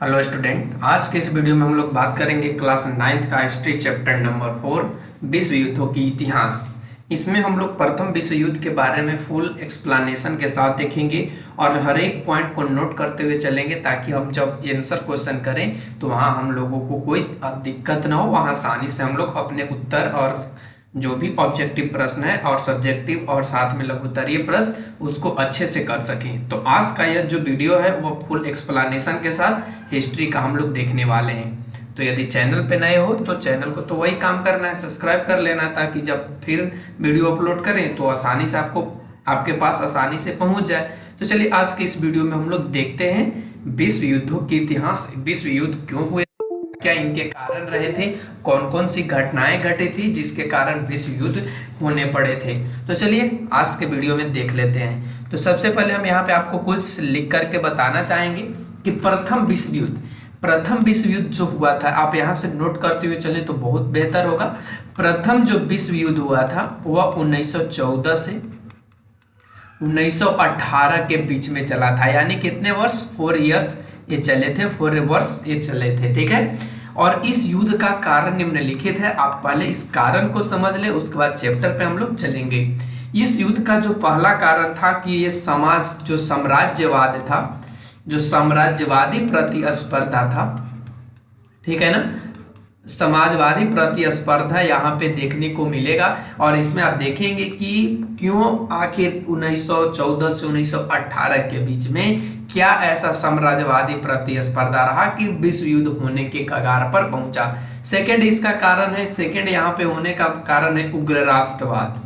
Hello student, आज के इस वीडियो में हम लोग बात करेंगे क्लास 9th का हिस्ट्री चैप्टर नंबर 4 विश्व युद्धों की इतिहास। इसमें हम लोग प्रथम विश्व युद्ध के बारे में फुल एक्सप्लेनेशन के साथ देखेंगे और हर एक पॉइंट को नोट करते हुए चलेंगे ताकि हम जब आंसर क्वेश्चन करें तो वहाँ हम लोगों को कोई दिक्कत ना हो, वहाँ आसानी से हम लोग अपने उत्तर और जो भी ऑब्जेक्टिव प्रश्न है और सब्जेक्टिव और साथ में लघु उत्तरीय प्रश्न उसको अच्छे से कर सकें। तो आज का यह जो वीडियो है वो फुल एक्सप्लेनेशन के साथ हिस्ट्री का हम लोग देखने वाले हैं। तो यदि चैनल पे नए हो तो चैनल को तो वही काम करना है, सब्सक्राइब कर लेना है ताकि जब फिर वीडियो अपलोड करें तो आसानी से आपके पास आसानी से पहुंच जाए। तो चलिए आज के इस वीडियो में हम लोग देखते हैं विश्व युद्धों की इतिहास। विश्व युद्ध क्यों हुए, क्या इनके कारण रहे थे, कौन कौन सी घटनाएं घटी थी जिसके कारण विश्व युद्ध होने पड़े थे। तो चलिए आज के वीडियो में देख लेते हैं। तो सबसे पहले हम यहाँ पे आपको कुछ लिख करके बताना चाहेंगे कि प्रथम विश्व युद्ध जो हुआ था, आप यहाँ से नोट करते हुए चले तो बहुत बेहतर होगा। प्रथम जो विश्व युद्ध हुआ था वह 1914 से 1918 के बीच में चला था, यानी कितने वर्ष, 4 इयर्स ये चले थे, 4 वर्ष ये चले थे, ठीक है। और इस युद्ध का कारण निम्नलिखित है। आप पहले इस कारण को समझ ले, उसके बाद चैप्टर पे हम लोग चलेंगे। इस युद्ध का जो पहला कारण था कि ये समाज जो साम्राज्यवाद था, जो साम्राज्यवादी प्रतिस्पर्धा था, ठीक है ना, समाजवादी प्रतिस्पर्धा यहाँ पे देखने को मिलेगा। और इसमें आप देखेंगे कि क्यों आखिर 1914 से 1918 के बीच में क्या ऐसा साम्राज्यवादी प्रतिस्पर्धा रहा कि विश्व युद्ध होने के कगार पर पहुंचा। सेकंड इसका कारण है, सेकंड यहाँ पे होने का कारण है उग्र राष्ट्रवाद।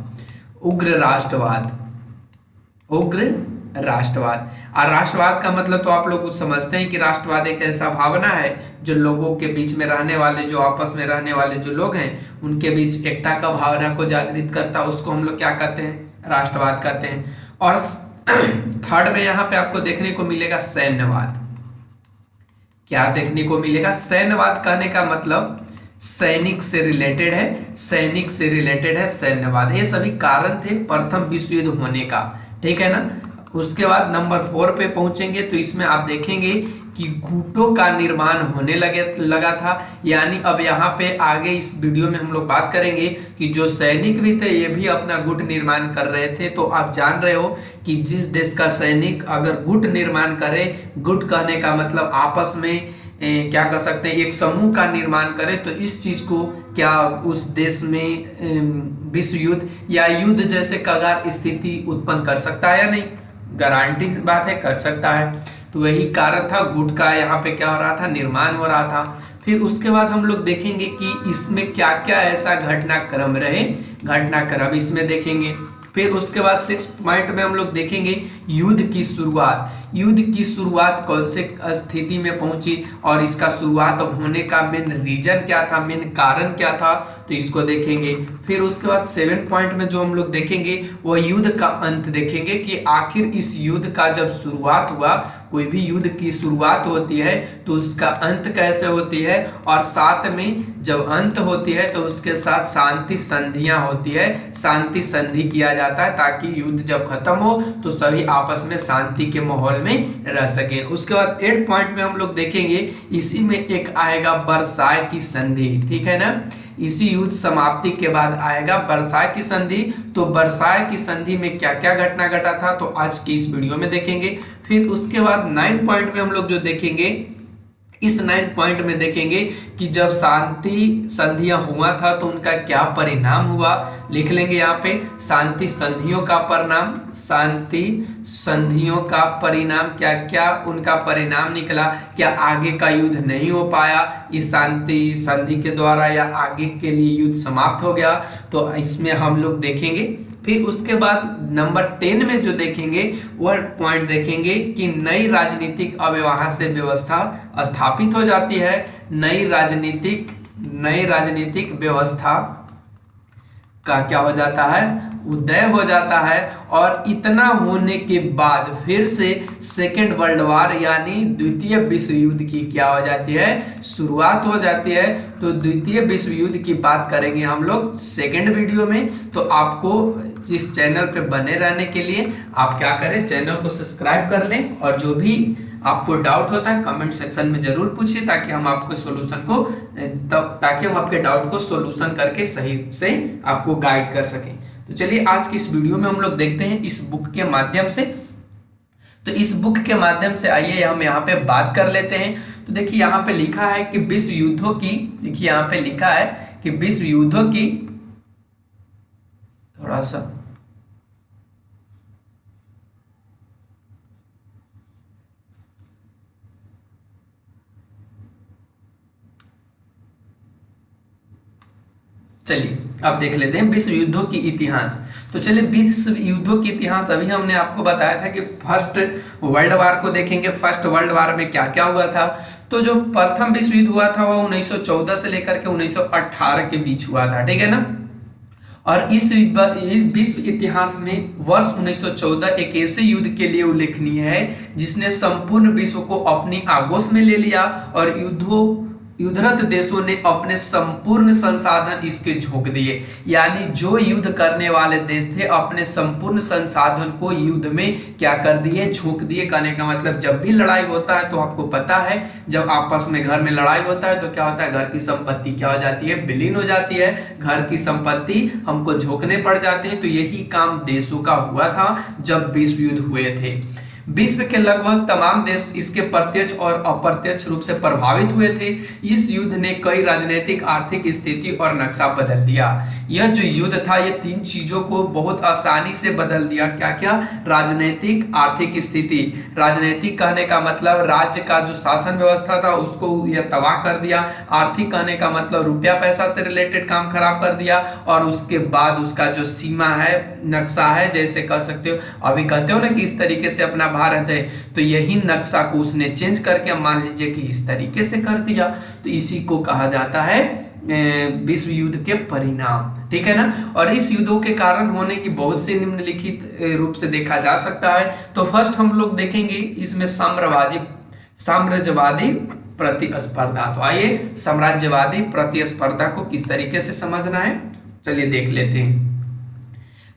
और राष्ट्रवाद का मतलब तो आप लोग समझते हैं कि राष्ट्रवाद एक ऐसा भावना है जो लोगों के बीच में रहने वाले, जो आपस में रहने वाले जो लोग हैं उनके बीच एकता का भावना को जागृत करता, उसको हम लोग क्या कहते हैं, राष्ट्रवाद कहते हैं। और थर्ड में यहाँ पे आपको देखने को मिलेगा सैन्यवाद। क्या देखने को मिलेगा, सैन्यवाद कहने का मतलब सैनिक से रिलेटेड है, सैन्यवाद। ये सभी कारण थे प्रथम विश्व युद्ध होने का, ठीक है ना। उसके बाद नंबर 4 पे पहुंचेंगे तो इसमें आप देखेंगे कि गुटों का निर्माण होने लगा था। यानी अब यहाँ पे आगे इस वीडियो में हम लोग बात करेंगे कि जो सैनिक भी थे ये भी अपना गुट निर्माण कर रहे थे। तो आप जान रहे हो कि जिस देश का सैनिक अगर गुट निर्माण करे, गुट कहने का मतलब आपस में क्या कह सकते हैं, एक समूह का निर्माण करे, तो इस चीज को क्या उस देश में विश्व युद्ध या युद्ध जैसे कगार स्थिति उत्पन्न कर सकता है या नहीं, गारंटी बात है, कर सकता है। तो वही कारण था, गुट का यहाँ पे क्या हो रहा था, निर्माण हो रहा था। फिर उसके बाद हम लोग देखेंगे कि इसमें क्या क्या ऐसा घटनाक्रम रहे, घटनाक्रम इसमें देखेंगे। फिर उसके बाद 6 पॉइंट में हम लोग देखेंगे युद्ध की शुरुआत कौन से स्थिति में पहुंची और इसका शुरुआत होने का मेन रीजन क्या था, मेन कारण क्या था, तो इसको देखेंगे। फिर उसके बाद 7 पॉइंट में जो हम लोग देखेंगे वो युद्ध का अंत देखेंगे कि आखिर इस युद्ध का जब शुरुआत हुआ, कोई भी युद्ध की शुरुआत होती है तो उसका अंत कैसे होती है, और साथ में जब अंत होती है तो उसके साथ शांति संधियां होती है, शांति संधि किया जाता है ताकि युद्ध जब खत्म हो तो सभी आपस में शांति के माहौल में रह सके। उसके बाद 8 पॉइंट में हम लोग देखेंगे, इसी में एक आएगा वर्साय की संधि, ठीक है ना। इसी युद्ध समाप्ति के बाद आएगा वर्साय की संधि। तो वर्साय की संधि में क्या क्या घटना घटा था तो आज की इस वीडियो में देखेंगे। फिर उसके बाद 9 पॉइंट में हम लोग जो देखेंगे, इस 9 पॉइंट में देखेंगे कि जब शांति संधियां हुआ था तो उनका क्या परिणाम हुआ, लिख लेंगे यहाँ पे, शांति संधियों का परिणाम, शांति संधियों का परिणाम, क्या क्या उनका परिणाम निकला, क्या आगे का युद्ध नहीं हो पाया इस शांति संधि के द्वारा या आगे के लिए युद्ध समाप्त हो गया, तो इसमें हम लोग देखेंगे। फिर उसके बाद नंबर 10 में जो देखेंगे वह पॉइंट देखेंगे कि नई राजनीतिक अब वहां से व्यवस्था स्थापित हो जाती है, नई राजनीतिक व्यवस्था का क्या हो जाता है, उदय हो जाता है। और इतना होने के बाद फिर से सेकेंड वर्ल्ड वार यानी द्वितीय विश्व युद्ध की क्या हो जाती है, शुरुआत हो जाती है। तो द्वितीय विश्व युद्ध की बात करेंगे हम लोग सेकेंड वीडियो में। तो आपको इस चैनल पे बने रहने के लिए आप क्या करें, चैनल को सब्सक्राइब कर लें और जो भी आपको डाउट होता है कमेंट सेक्शन में जरूर पूछिए, ताकि हम आपको सोल्यूशन को ताकि हम आपके डाउट को सोल्यूशन करके सही से आपको गाइड कर सकें। तो चलिए आज की इस वीडियो में हम लोग देखते हैं इस बुक के माध्यम से। तो इस बुक के माध्यम से आइए हम यहाँ पे बात कर लेते हैं। तो देखिए यहाँ पे लिखा है कि विश्व युद्धों की, देखिए यहाँ पे लिखा है कि विश्व युद्धों की, थोड़ा सा चलिए अब देख लेते हैं विश्व युद्धों की इतिहास। तो चलिए विश्व युद्धों की इतिहास, अभी हमने आपको बताया था कि फर्स्ट वर्ल्ड वार को देखेंगे। फर्स्ट वर्ल्ड वार में क्या क्या हुआ था। तो जो प्रथम विश्व युद्ध हुआ था वो 1914 से लेकर के 1918 के बीच हुआ था, ठीक है ना। और इस विश्व इतिहास में वर्ष 1914 एक ऐसे युद्ध के लिए उल्लेखनीय है जिसने संपूर्ण विश्व को अपनी आगोश में ले लिया और युद्धरत देशों ने अपने संपूर्ण संसाधन इसके झोंक दिए। यानी जो युद्ध करने वाले देश थे अपने संपूर्ण संसाधन को युद्ध में क्या कर दिए, झोंक दिए। कहने का मतलब जब भी लड़ाई होता है तो आपको पता है जब आपस में घर में लड़ाई होता है तो क्या होता है, घर की संपत्ति क्या हो जाती है, विलीन हो जाती है, घर की संपत्ति हमको झोंकने पड़ जाते हैं। तो यही काम देशों का हुआ था जब विश्व युद्ध हुए थे। विश्व के लगभग तमाम देश इसके प्रत्यक्ष और अप्रत्यक्ष रूप से प्रभावित हुए थे। इस युद्ध ने कई राजनीतिक, आर्थिक स्थिति और नक्शा बदल दिया। यह जो युद्ध था ये तीन चीजों को बहुत आसानी से बदल दिया। क्या क्या? राजनीतिक, आर्थिक स्थिति। राजनीतिक कहने का मतलब राज्य का जो शासन व्यवस्था था उसको यह तबाह कर दिया। आर्थिक कहने का मतलब रुपया पैसा से रिलेटेड काम खराब कर दिया। और उसके बाद उसका जो सीमा है, नक्शा है, जैसे कह सकते हो अभी कहते हो ना कि इस तरीके से अपना भारत है, तो यही नक्शा को उसने चेंज करके मान लीजिए कि इस तरीके से कर दिया। तो इसी को कहा जाता है विश्व युद्ध के परिणाम, ठीक है ना। और इस युद्धों के कारण होने की बहुत से निम्नलिखित रूप से देखा जा सकता है। तो फर्स्ट हम लोग देखेंगे इसमें साम्राज्यवादी प्रतिस्पर्धा। तो आइए साम्राज्यवादी प्रतिस्पर्धा को किस तरीके से समझना है चलिए देख लेते हैं।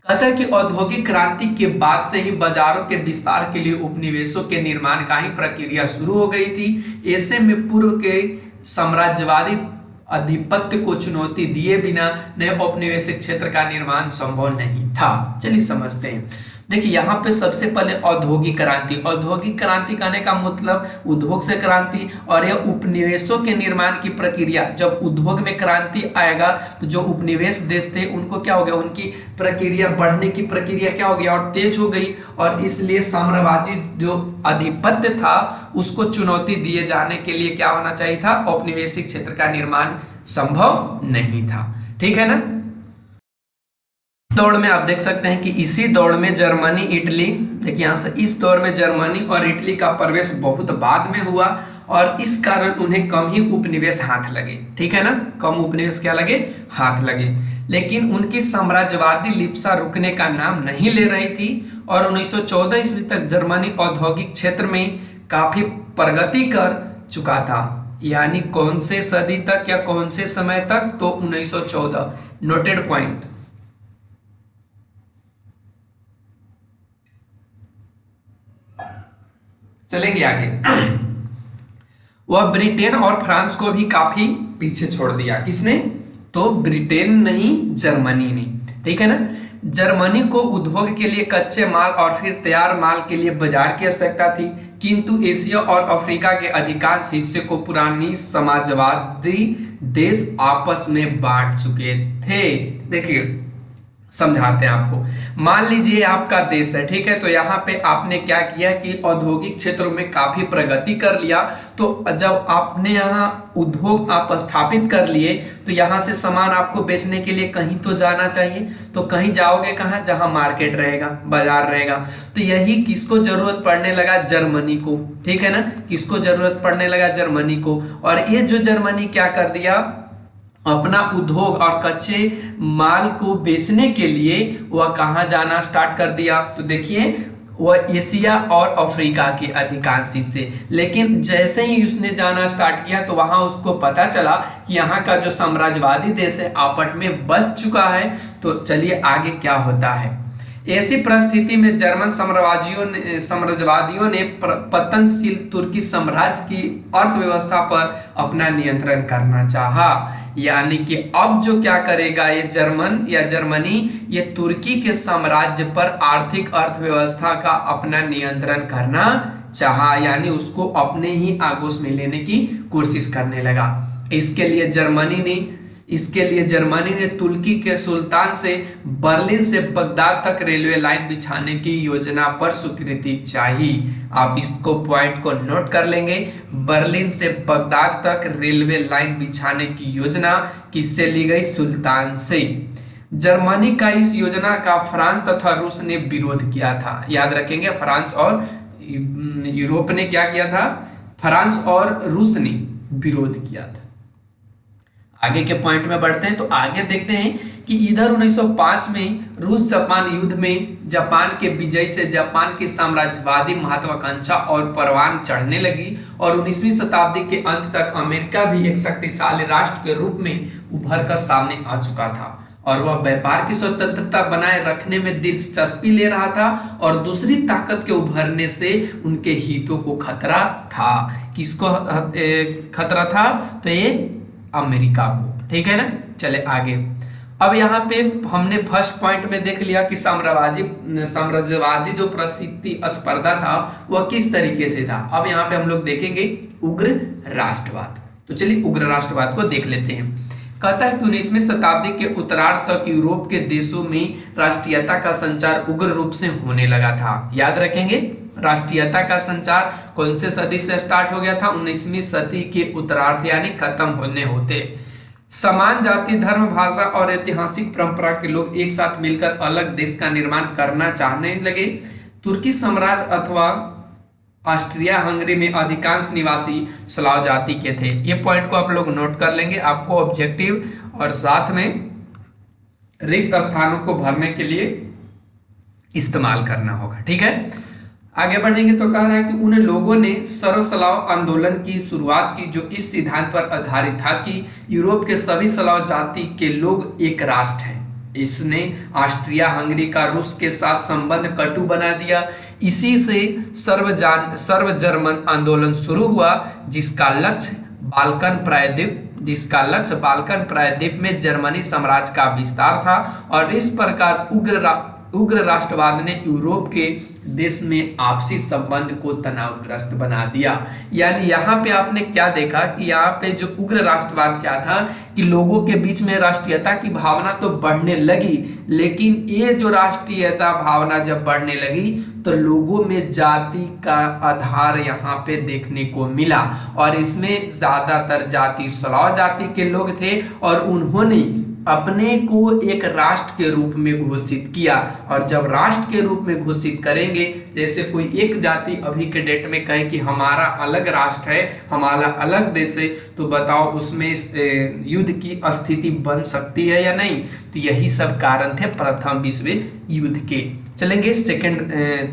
कहता है कि औद्योगिक क्रांति के बाद से ही बाजारों के विस्तार के लिए उपनिवेशों के निर्माण का ही प्रक्रिया शुरू हो गई थी। ऐसे में पूर्व के साम्राज्यवादी आधिपत्य को चुनौती दिए बिना नए औपनिवेशिक क्षेत्र का निर्माण संभव नहीं था। चलिए समझते हैं। देखिए यहाँ पे सबसे पहले औद्योगिक क्रांति। औद्योगिक क्रांति कहने का मतलब उद्योग से क्रांति, और यह उपनिवेशों के निर्माण की प्रक्रिया। जब उद्योग में क्रांति आएगा तो जो उपनिवेश देश थे उनको क्या हो गया, उनकी प्रक्रिया बढ़ने की प्रक्रिया क्या हो गया और तेज हो गई। और इसलिए साम्राज्यवादी जो आधिपत्य था उसको चुनौती दिए जाने के लिए क्या होना चाहिए था, औपनिवेशिक क्षेत्र का निर्माण संभव नहीं था, ठीक है ना। दौड़ में आप देख सकते हैं कि इसी दौड़ में जर्मनी, इटली, देखिए यहाँ से इस दौर में जर्मनी और इटली का प्रवेश बहुत बाद में हुआ और इस कारण उन्हें कम ही उपनिवेश हाथ लगे, ठीक है ना। कम उपनिवेश क्या लगे, हाथ लगे। लेकिन उनकी साम्राज्यवादी लिप्सा रुकने का नाम नहीं ले रही थी और 1914 ईस्वी तक जर्मनी औद्योगिक क्षेत्र में काफी प्रगति कर चुका था। यानी कौन से सदी तक या कौन से समय तक, तो 1914, नोटेड पॉइंट। चलेंगे आगे। वह ब्रिटेन और फ्रांस को भी काफी पीछे छोड़ दिया। किसने? तो ब्रिटेन नहीं, जर्मनी ने, ठीक है ना। जर्मनी को उद्योग के लिए कच्चे माल और फिर तैयार माल के लिए बाजार की आवश्यकता थी, किंतु एशिया और अफ्रीका के अधिकांश हिस्से को पुरानी समाजवादी देश आपस में बांट चुके थे। देखिए समझाते हैं आपको। मान लीजिए आपका देश है, ठीक है, तो यहाँ पे आपने क्या किया कि औद्योगिक क्षेत्रों में काफी प्रगति कर लिया। तो जब आपने यहाँ उद्योग आप स्थापित कर लिए तो यहाँ से सामान आपको बेचने के लिए कहीं तो जाना चाहिए। तो कहीं जाओगे कहाँ, जहाँ मार्केट रहेगा, बाजार रहेगा। तो यही किसको जरूरत पड़ने लगा, जर्मनी को, ठीक है ना। किसको जरूरत पड़ने लगा, जर्मनी को। और ये जो जर्मनी क्या कर दिया, अपना उद्योग और कच्चे माल को बेचने के लिए वह कहाँ जाना स्टार्ट कर दिया। तो देखिए वह एशिया और अफ्रीका के अधिकांश हिस्से। लेकिन जैसे ही उसने जाना स्टार्ट किया तो वहां उसको पता चला कि यहाँ का जो साम्राज्यवादी देश है आपट में बच चुका है। तो चलिए आगे क्या होता है। ऐसी परिस्थिति में जर्मन साम्राज्यवादियों ने पतनशील तुर्की साम्राज्य की अर्थव्यवस्था पर अपना नियंत्रण करना चाहा। यानी कि अब जो क्या करेगा ये जर्मनी ये तुर्की के साम्राज्य पर आर्थिक अर्थव्यवस्था का अपना नियंत्रण करना चाहा, यानी उसको अपने ही आगोश में लेने की कोशिश करने लगा। इसके लिए जर्मनी ने तुर्की के सुल्तान से बर्लिन से बगदाद तक रेलवे लाइन बिछाने की योजना पर स्वीकृति चाहिए। आप इसको पॉइंट को नोट कर लेंगे। बर्लिन से बगदाद तक रेलवे लाइन बिछाने की योजना किससे ली गई? सुल्तान से। जर्मनी का इस योजना का फ्रांस तथा रूस ने विरोध किया था। याद रखेंगे, फ्रांस और यूरोप ने क्या किया था? फ्रांस और रूस ने विरोध किया था। आगे के पॉइंट में बढ़ते हैं तो आगे देखते हैं कि इधर 1905 में रूस जापान युद्ध में जापान के विजय से जापान की साम्राज्यवादी महत्वाकांक्षा और परवान चढ़ने लगी और 19वीं शताब्दी के अंत तक अमेरिका भी एक शक्तिशाली राष्ट्र के रूप में उभर कर सामने आ चुका था और वह व्यापार की स्वतंत्रता बनाए रखने में दिलचस्पी ले रहा था और दूसरी ताकत के उभरने से उनके हितों को खतरा था। किसको खतरा था? तो ये अमेरिका को। ठीक है ना। चले आगे। अब यहाँ पे हमने फर्स्ट पॉइंट में देख लिया कि साम्राज्यवादी जो प्रतिस्पर्धा था वह किस तरीके से था। अब यहाँ पे हम लोग देखेंगे उग्र राष्ट्रवाद। तो चलिए उग्र राष्ट्रवाद को देख लेते हैं। कहता है कि 19वीं शताब्दी के उत्तरार्ध तक यूरोप के देशों में राष्ट्रीयता का संचार उग्र रूप से होने लगा था। याद रखेंगे, राष्ट्रीयता का संचार कौन से सदी से स्टार्ट हो गया था? 19वीं सदी के उत्तरार्ध यानी खत्म होने होते। समान जाति, धर्म, भाषा और ऐतिहासिक परंपरा के लोग एक साथ मिलकर अलग देश का निर्माण करना चाहने लगे। तुर्की साम्राज्य अथवा ऑस्ट्रिया हंगरी में अधिकांश निवासी स्लाव जाति के थे। ये पॉइंट को आप लोग नोट कर लेंगे। आपको ऑब्जेक्टिव और साथ में रिक्त स्थानों को भरने के लिए इस्तेमाल करना होगा। ठीक है। आगे बढ़ेंगे तो कह रहा है कि उन लोगों ने सर्वस्लाव आंदोलन की शुरुआत की जो इस सिद्धांत पर आधारित था कि यूरोप के सभी स्लाव जाति के लोग एक राष्ट्र हैं। इसने ऑस्ट्रिया हंगरी का रूस के साथ संबंध कटु बना दिया। इसी से सर्व जर्मन आंदोलन शुरू हुआ जिसका लक्ष्य बाल्कन प्रायद्वीप में जर्मनी साम्राज्य का विस्तार था और इस प्रकार उग्र राष्ट्रवाद ने यूरोप के देश में आपसी संबंध को तनावग्रस्त बना दिया। यानी यहाँ पे आपने क्या देखा कि यहाँ पे जो उग्र राष्ट्रवाद क्या था कि लोगों के बीच में राष्ट्रीयता की भावना तो बढ़ने लगी, लेकिन ये जो राष्ट्रीयता भावना जब बढ़ने लगी तो लोगों में जाति का आधार यहाँ पे देखने को मिला और इसमें ज्यादातर जाति स्लाव जाति के लोग थे और उन्होंने अपने को एक राष्ट्र के रूप में घोषित किया। और जब राष्ट्र के रूप में घोषित करेंगे, जैसे कोई एक जाति अभी के डेट में कहे कि हमारा अलग राष्ट्र है, हमारा अलग देश है, तो बताओ उसमें युद्ध की स्थिति बन सकती है या नहीं? तो यही सब कारण थे प्रथम विश्व युद्ध के। चलेंगे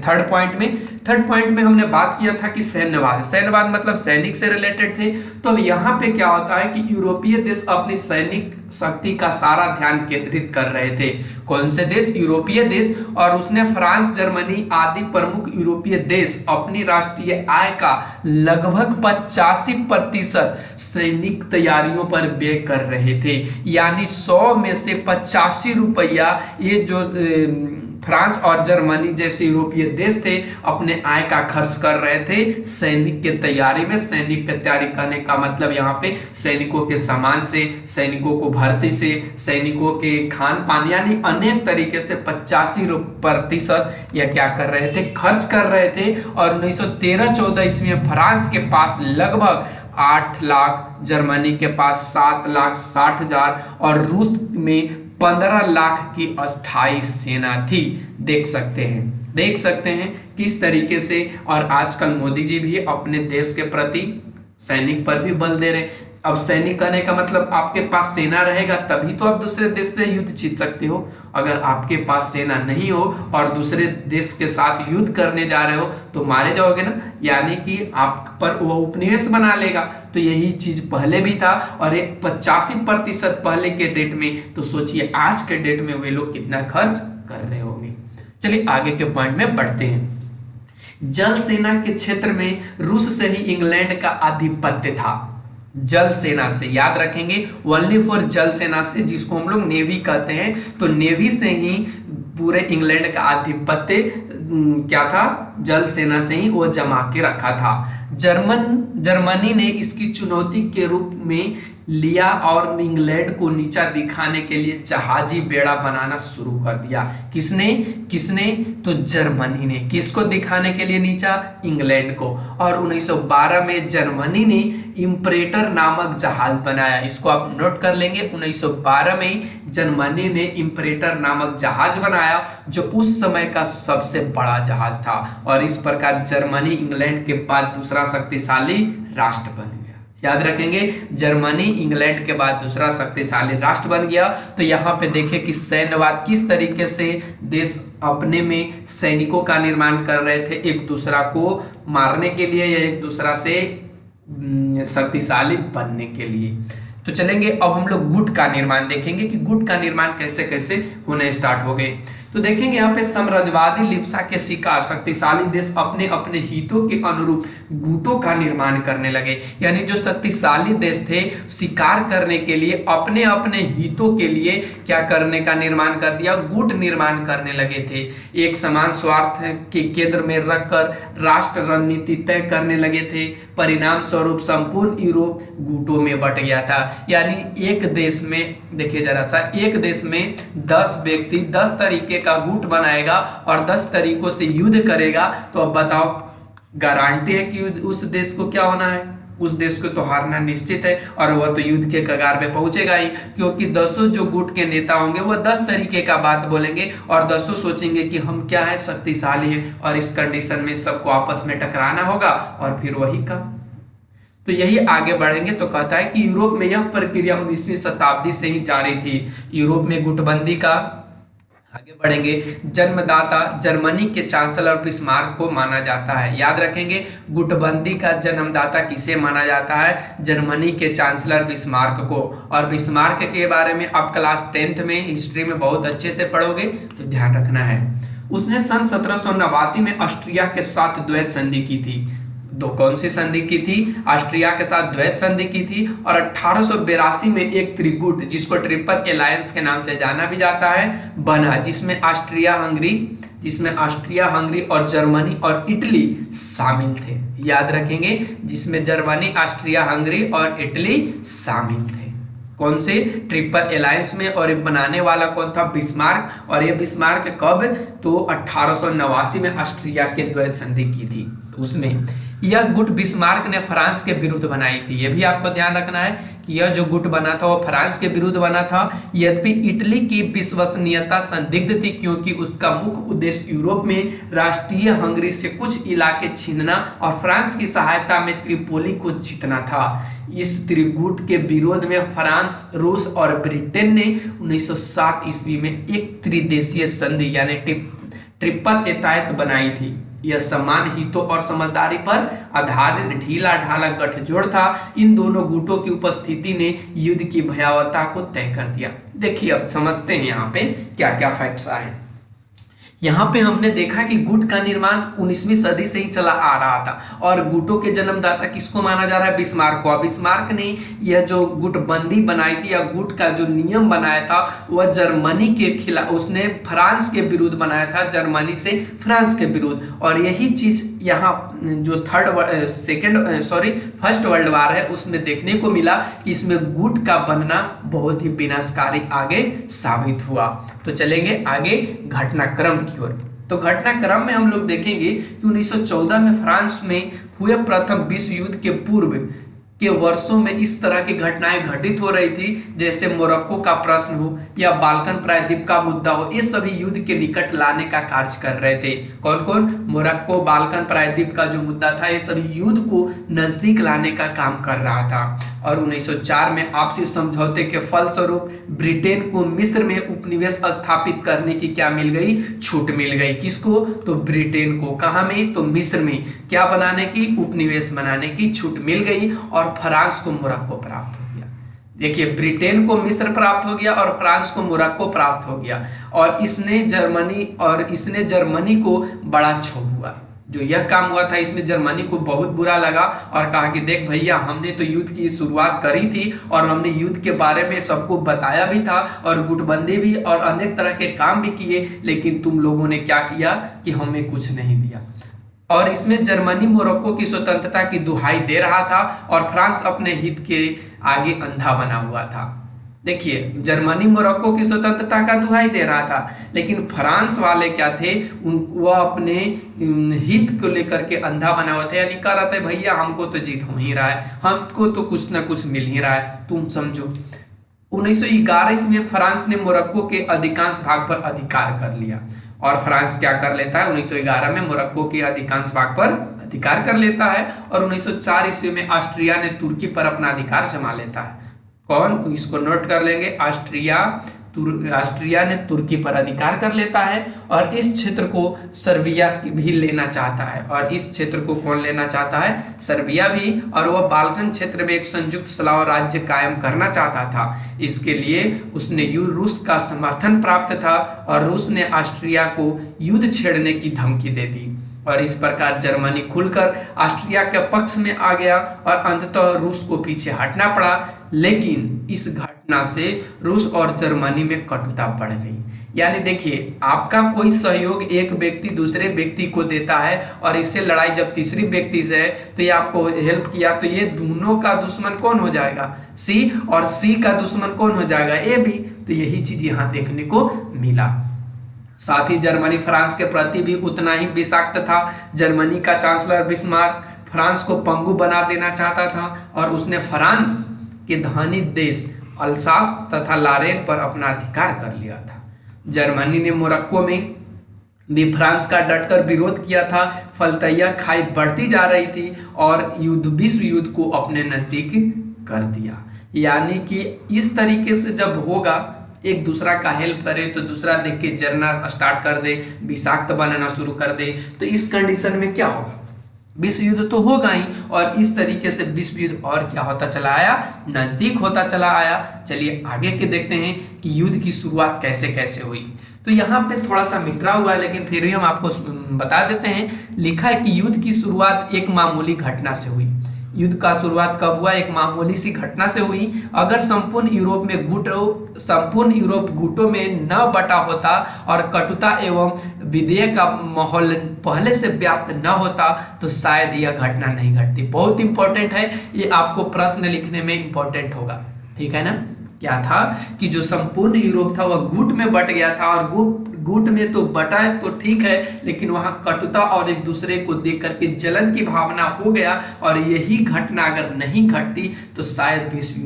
थर्ड पॉइंट में हमने बात किया था कि सैन्यवाद मतलब सैनिक से रिलेटेड थे। तो अब यहाँ पे क्या होता है कि यूरोपीय देश अपनी सैनिक शक्ति का सारा ध्यान केंद्रित कर रहे थे। कौन से देश? यूरोपीय देश। और उसने फ्रांस, जर्मनी आदि प्रमुख यूरोपीय देश अपनी राष्ट्रीय आय का लगभग 85% सैनिक तैयारियों पर व्यय कर रहे थे। यानी 100 में से 85 रुपया ये जो फ्रांस और जर्मनी जैसे यूरोपीय देश थे अपने आय का खर्च कर रहे थे सैनिक के तैयारी में। सैनिक की तैयारी करने का मतलब यहाँ पे सैनिकों के सामान से, सैनिकों को भर्ती से, सैनिकों के खान पान, यानी अनेक तरीके से 85% या क्या कर रहे थे, खर्च कर रहे थे। और 1913-14 ईस्वी में फ्रांस के पास लगभग 8 लाख, जर्मनी के पास 7,60,000 और रूस में 15 लाख की अस्थाई सेना थी। देख सकते हैं किस तरीके से। और आजकल मोदी जी भी अपने देश के प्रति सैनिक पर भी बल दे रहे। अब सैनिक करने का मतलब आपके पास सेना रहेगा तभी तो आप दूसरे देश से युद्ध जीत सकते हो। अगर आपके पास सेना नहीं हो और दूसरे देश के साथ युद्ध करने जा रहे हो तो मारे जाओगे ना, यानी कि आप पर वो उपनिवेश बना लेगा। तो यही चीज पहले भी था और एक 85% पहले के डेट में, तो सोचिए आज के डेट में वे लोग कितना खर्च कर रहे होंगे। चलिए आगे के पॉइंट में बढ़ते हैं। जल सेना के क्षेत्र में रूस से ही इंग्लैंड का आधिपत्य था। जल सेना से, याद रखेंगे, ओनली फॉर जल सेना से, जिसको हम लोग नेवी कहते हैं, तो नेवी से ही पूरे इंग्लैंड का आधिपत्य क्या था, जल सेना से ही वो जमा के रखा था। जर्मनी ने इसकी चुनौती के रूप में लिया और इंग्लैंड को नीचा दिखाने के लिए जहाजी बेड़ा बनाना शुरू कर दिया। किसने तो जर्मनी ने। किसको दिखाने के लिए नीचा, इंग्लैंड को। और 1912 में जर्मनी ने इम्परेटर नामक जहाज बनाया। इसको आप नोट कर लेंगे, 1912 में जर्मनी ने इम्परेटर नामक जहाज बनाया, जो उस समय का सबसे बड़ा जहाज था। और इस प्रकार जर्मनी इंग्लैंड के बाद दूसरा शक्तिशाली राष्ट्र बन गया। याद रखेंगे, जर्मनी इंग्लैंड के बाद दूसरा शक्तिशाली राष्ट्र बन गया। तो यहाँ पे देखिए कि सैन्यवाद किस तरीके से देश अपने में सैनिकों का निर्माण कर रहे थे, एक दूसरा को मारने के लिए या एक दूसरा से शक्तिशाली बनने के लिए। तो चलेंगे अब हम लोग गुट का निर्माण देखेंगे कि गुट का निर्माण कैसे कैसे होने स्टार्ट हो गए। तो देखेंगे यहाँ पे साम्राज्यवादी लिप्सा के शिकार शक्तिशाली देश अपने अपने हितों के अनुरूप गुटों का निर्माण करने लगे। यानी जो शक्तिशाली देश थे, शिकार करने के लिए अपने अपने हितों के लिए क्या करने का निर्माण कर दिया, गुट निर्माण करने लगे थे। एक समान स्वार्थ के केंद्र में रखकर राष्ट्र रणनीति तय करने लगे थे। परिणाम स्वरूप संपूर्ण यूरोप गुटों में बट गया था। यानी एक देश में, देखिए जरा सा, एक देश में 10 व्यक्ति 10 तरीके का गुट बनाएगा और 10 तरीकों से युद्ध करेगा, तो अब बताओ, गारंटी है कि उस देश को क्या होना है, उस देश को तो हारना निश्चित है। और वह तो युद्ध के कगार पे पहुंचेगा ही, क्योंकि 10 जो गुट के नेता होंगे वह 10 तरीके का बात बोलेंगे और 10 सोचेंगे कि हम क्या है, शक्तिशाली है, और इस कंडीशन में सबको आपस में टकराना होगा और फिर वही काम। तो यही आगे बढ़ेंगे तो कहता है कि यूरोप में यह प्रक्रिया 19वीं शताब्दी से ही जारी थी। यूरोप में गुटबंदी का, आगे बढ़ेंगे, जन्मदाता जर्मनी के चांसलर बिस्मार्क को माना जाता है। याद रखेंगे, गुटबंदी का जन्मदाता किसे माना जाता है, जर्मनी के चांसलर बिस्मार्क को। और बिस्मार्क के बारे में आप क्लास 10th में हिस्ट्री में बहुत अच्छे से पढ़ोगे, तो ध्यान रखना है। उसने सन 1789 में ऑस्ट्रिया के साथ द्वैत संधि की थी। कौन सी संधि की थी, ऑस्ट्रिया के साथ द्वैत संधि की थी। और 1882 में एक त्रिगुट, जिसको ट्रिपल अलायंस के नाम से जाना भी जाता है, बना, जिसमें ऑस्ट्रिया हंगरी और जर्मनी और इटली शामिल थे। याद रखेंगे, जिसमें जर्मनी, ऑस्ट्रिया हंगरी और इटली शामिल थे। कौन से, ट्रिपल अलायंस में। और ये बनाने वाला कौन था, बिस्मार्क। और ये बिस्मार्क कब, तो 1889 में ऑस्ट्रिया के द्वैत संधि की थी। उसमें यह गुट बिस्मार्क ने फ्रांस के विरुद्ध बनाई थी। यह भी आपको ध्यान रखना है कि यह जो गुट बना था वो फ्रांस के विरुद्ध बना था। यद्यपि इटली की विश्वसनीयता संदिग्ध थी, क्योंकि उसका मुख्य उद्देश्य यूरोप में राष्ट्रीय हंगरी से कुछ इलाके छीनना और फ्रांस की सहायता में त्रिपोली को जीतना था। इस त्रिगुट के विरोध में फ्रांस, रूस और ब्रिटेन ने 1907 ईस्वी में एक त्रिदेशीय संधि यानी ट्रिपल एतायत बनाई थी। यह समान हितों और समझदारी पर आधारित ढीला ढाला गठजोड़ था। इन दोनों गुटों की उपस्थिति ने युद्ध की भयावहता को तय कर दिया। देखिए अब समझते हैं यहाँ पे क्या क्या फैक्ट्स आए। यहाँ पे हमने देखा कि गुट का निर्माण 19वीं सदी से ही चला आ रहा था और गुटों के जन्मदाता किसको माना जा रहा है, बिस्मार्क को। बिस्मार्क ने यह जो गुटबंदी बनाई थी या गुट का जो नियम बनाया था वह जर्मनी के खिलाफ, उसने फ्रांस के विरुद्ध बनाया था, जर्मनी से फ्रांस के विरुद्ध। और यही चीज यहाँ जो फर्स्ट वर्ल्ड वार है उसमें देखने को मिला कि इसमें गुट का बनना बहुत ही विनाशकारी आगे साबित हुआ। तो चलेंगे आगे घटनाक्रम की ओर। तो घटनाक्रम में हम लोग देखेंगे कि 1914 में फ्रांस में हुए प्रथम विश्व युद्ध के पूर्व के वर्षों में इस तरह की घटनाएं घटित हो रही थी, जैसे मोरक्को का प्रश्न हो या बाल्कन प्रायद्वीप का मुद्दा हो। ये सभी युद्ध के निकट लाने का कार्य कर रहे थे। कौन कौन, मोरक्को, बाल्कन प्रायद्वीप का जो मुद्दा था, ये सभी युद्ध को नजदीक लाने का काम कर रहा था। और 1904 में आपसी समझौते के फलस्वरूप ब्रिटेन को मिस्र में उपनिवेश स्थापित करने की क्या मिल गई, छूट मिल गई। किसको, तो ब्रिटेन को। कहाँ में, तो मिस्र में क्या बनाने की, उपनिवेश बनाने की छूट मिल गई। और फ्रांस को मोरक्को प्राप्त हो गया। देखिए, ब्रिटेन को मिस्र प्राप्त हो गया और फ्रांस को मोरक्को प्राप्त हो गया, और इसने जर्मनी को बड़ा क्षोभ हुआ। जो यह काम हुआ था इसमें जर्मनी को बहुत बुरा लगा और कहा कि देख भैया, हमने तो युद्ध की शुरुआत करी थी और हमने युद्ध के बारे में सबको बताया भी था और गुटबंदी भी और अनेक तरह के काम भी किए, लेकिन तुम लोगों ने क्या किया कि हमें कुछ नहीं दिया। और इसमें जर्मनी मोरक्को की स्वतंत्रता की दुहाई दे रहा था और फ्रांस अपने हित के आगे अंधा बना हुआ था। देखिए, जर्मनी मोरक्को की स्वतंत्रता का दुहाई दे रहा था, लेकिन फ्रांस वाले क्या थे, वह अपने हित को लेकर के अंधा बना हुआ था, यानी कह रहा था भैया हमको तो जीत हो ही रहा है, हमको तो कुछ ना कुछ मिल ही रहा है, तुम समझो। 1911 में फ्रांस ने मोरक्को के अधिकांश भाग पर अधिकार कर लिया और फ्रांस क्या कर लेता है, 1911 में मोरक्को के अधिकांश भाग पर अधिकार कर लेता है और 1904 ईस्वी में ऑस्ट्रिया ने तुर्की पर अपना अधिकार जमा लेता है। कौन, इसको नोट कर लेंगे, ऑस्ट्रिया ने तुर्की पर अधिकार कर लेता है और इस क्षेत्र को सर्बिया भी लेना चाहता है। और इस क्षेत्र को कौन लेना चाहता है, सर्बिया भी, और वह बाल्कन क्षेत्र में एक संयुक्त स्लाव राज्य कायम करना चाहता था। इसके लिए उसने रूस का समर्थन प्राप्त था और रूस ने ऑस्ट्रिया को युद्ध छेड़ने की धमकी दे दी और इस प्रकार जर्मनी खुलकर ऑस्ट्रिया के पक्ष में आ गया और अंततः रूस को पीछे हटना पड़ा। लेकिन इस घटना से रूस और जर्मनी में कटुता बढ़ गई। यानी देखिए, आपका कोई सहयोग एक व्यक्ति दूसरे व्यक्ति को देता है और इससे लड़ाई जब तीसरी व्यक्ति से है तो ये आपको हेल्प किया, तो ये दोनों का दुश्मन कौन हो जाएगा, सी, और सी का दुश्मन कौन हो जाएगा, ए भी। तो यही चीज यहाँ देखने को मिला। साथ ही जर्मनी फ्रांस के प्रति भी उतना ही विषाक्त था। जर्मनी का चांसलर बिस्मार्क फ्रांस को पंगु बना देना चाहता था और उसने फ्रांस के धनी देश अल्सास तथा लारेन पर अपना अधिकार कर लिया था। जर्मनी ने मोरक्को में भी फ्रांस का डटकर विरोध किया था। फलतः यह खाई बढ़ती जा रही थी और विश्व युद्ध को अपने नजदीक कर दिया। यानी कि इस तरीके से जब होगा, एक दूसरा का हेल्प करे तो दूसरा देख के जरना स्टार्ट कर दे, विषाक्त बनाना शुरू कर दे, तो इस कंडीशन में क्या होगा, विश्व युद्ध तो होगा ही। और इस तरीके से विश्व युद्ध और क्या होता चला आया, नजदीक होता चला आया। चलिए आगे के देखते हैं कि युद्ध की शुरुआत कैसे कैसे हुई। तो यहाँ पे थोड़ा सा मिटरा हुआ है, लेकिन फिर भी हम आपको बता देते हैं। लिखा है कि युद्ध की शुरुआत एक मामूली घटना से हुई। युद्ध का शुरुआत कब हुआ, एक मामूली सी घटना से हुई। अगर संपूर्ण यूरोप गुटों में न बटा होता और कटुता एवं विधेय का माहौल पहले से व्याप्त न होता तो शायद यह घटना नहीं घटती। बहुत इंपॉर्टेंट है ये, आपको प्रश्न लिखने में इंपॉर्टेंट होगा, ठीक है ना। क्या था कि जो संपूर्ण यूरोप था वह गुट में बट गया था और गुट में तो बटा है तो ठीक है, लेकिन वहां कटुता और एक दूसरे को देख करके जलन की भावना हो गया और यही घटना अगर नहीं घटती तो शायद विश्व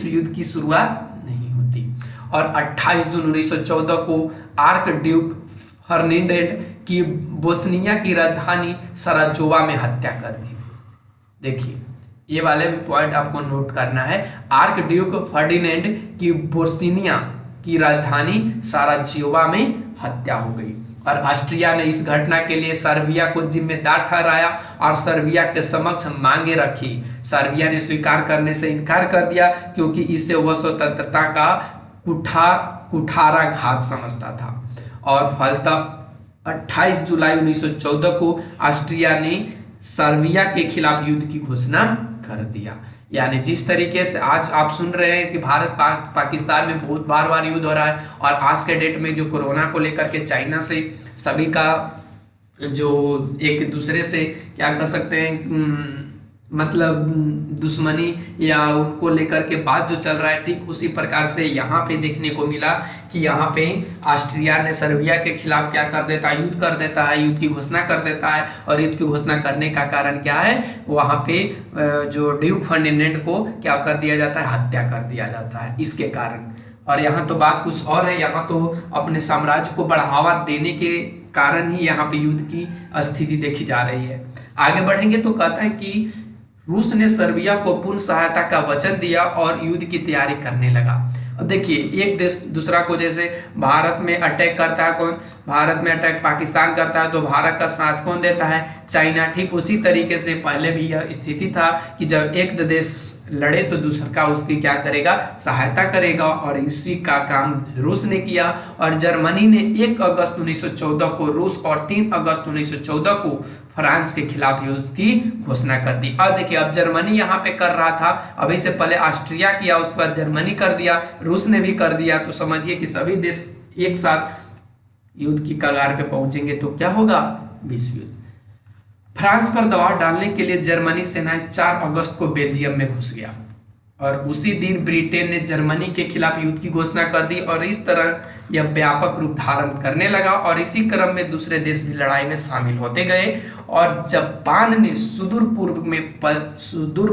युद्ध की शुरुआत नहीं होती। और 28 जून 1914 को आर्क ड्यूक फर्डिनेंड की बोस्निया की राजधानी सराजोवा में हत्या कर दी। देखिए ये वाले पॉइंट आपको नोट करना है। आर्क ड्यूक फर्डिनेंड की बोस्निया की राजधानी सराजेवो में हत्या हो गई और ऑस्ट्रिया ने इस घटना के लिए सर्बिया को जिम्मेदार ठहराया और सर्बिया के समक्ष मांगे रखी। सर्बिया ने स्वीकार करने से इनकार कर दिया क्योंकि इसे वह स्वतंत्रता का कुठाराघात समझता था। और फलतः 28 जुलाई 1914 को ऑस्ट्रिया ने सर्बिया के खिलाफ युद्ध की घोषणा कर दिया। यानी जिस तरीके से आज आप सुन रहे हैं कि भारत पाकिस्तान में बहुत बार युद्ध हो रहा है और आज के डेट में जो कोरोना को लेकर के चाइना से सभी का जो एक दूसरे से क्या कह सकते हैं मतलब दुश्मनी या उनको लेकर के बात जो चल रहा है, ठीक उसी प्रकार से यहाँ पे देखने को मिला कि यहाँ पे ऑस्ट्रिया ने सर्बिया के खिलाफ क्या कर देता है, युद्ध कर देता है, युद्ध की घोषणा कर देता है। और युद्ध की घोषणा करने का कारण क्या है, वहाँ पे जो ड्यूक फर्डिनेंड को क्या कर दिया जाता है, हत्या कर दिया जाता है इसके कारण। और यहाँ तो बात कुछ और है, यहाँ तो अपने साम्राज्य को बढ़ावा देने के कारण ही यहाँ पे युद्ध की स्थिति देखी जा रही है। आगे बढ़ेंगे तो कहता है कि रूस ने सर्बिया को पूर्ण सहायता का वचन दिया और युद्ध की तैयारी करने लगा। अब देखिए एक देश दूसरा को, जैसे भारत में अटैक करता है कौन, भारत में अटैक पाकिस्तान करता है तो भारत का साथ कौन देता है, चाइना। ठीक उसी तरीके से पहले भी यह स्थिति था कि जब एक देश लड़े तो दूसरा का उसकी क्या करेगा, सहायता करेगा, और इसी का काम रूस ने किया। और जर्मनी ने 1 अगस्त 1914 को रूस और 3 अगस्त 1914 को फ्रांस के खिलाफ युद्ध की घोषणा कर दी। अब देखिए अब जर्मनी यहाँ पे कर रहा था, अभी से पहले ऑस्ट्रिया किया, उसके बाद जर्मनी कर दिया, रूस ने भी कर दिया, तो समझिए कि सभी देश एक साथ युद्ध की कगार पे पहुंचेंगे तो क्या होगा, विश्व युद्ध। फ्रांस पर दबाव डालने के लिए जर्मनी सेना 4 अगस्त को बेल्जियम में घुस गया और उसी दिन ब्रिटेन ने जर्मनी के खिलाफ युद्ध की घोषणा कर दी और इस तरह यह व्यापक रूप धारण करने लगा और इसी क्रम में दूसरे देश भी लड़ाई में शामिल होते गए और जापान ने सुदूर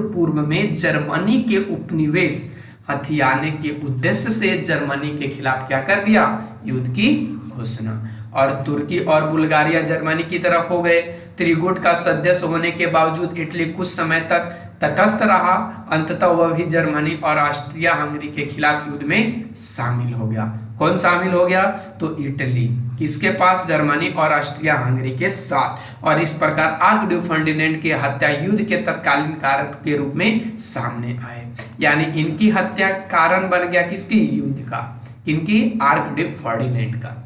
पूर्व में जर्मनी के उपनिवेश हथियाने के उद्देश्य से जर्मनी के खिलाफ क्या कर दिया, युद्ध की घोषणा। और तुर्की और बुल्गारिया जर्मनी की तरफ हो गए। त्रिगुट का सदस्य होने के बावजूद इटली कुछ समय तक तटस्थ रहा, अंततः वह भी जर्मनी और ऑस्ट्रिया हंगरी के खिलाफ युद्ध में शामिल हो गया। कौन शामिल हो गया, तो इटली, किसके पास, जर्मनी और ऑस्ट्रिया हंगरी के साथ। और इस प्रकार आर्क ड्यू फर्डिनेंड की हत्या युद्ध के तत्कालीन कारण के रूप में सामने आए, यानी इनकी हत्या कारण बन गया किसकी, युद्ध का, किनकी, आर्क ड्यू फर्डिनेंड का।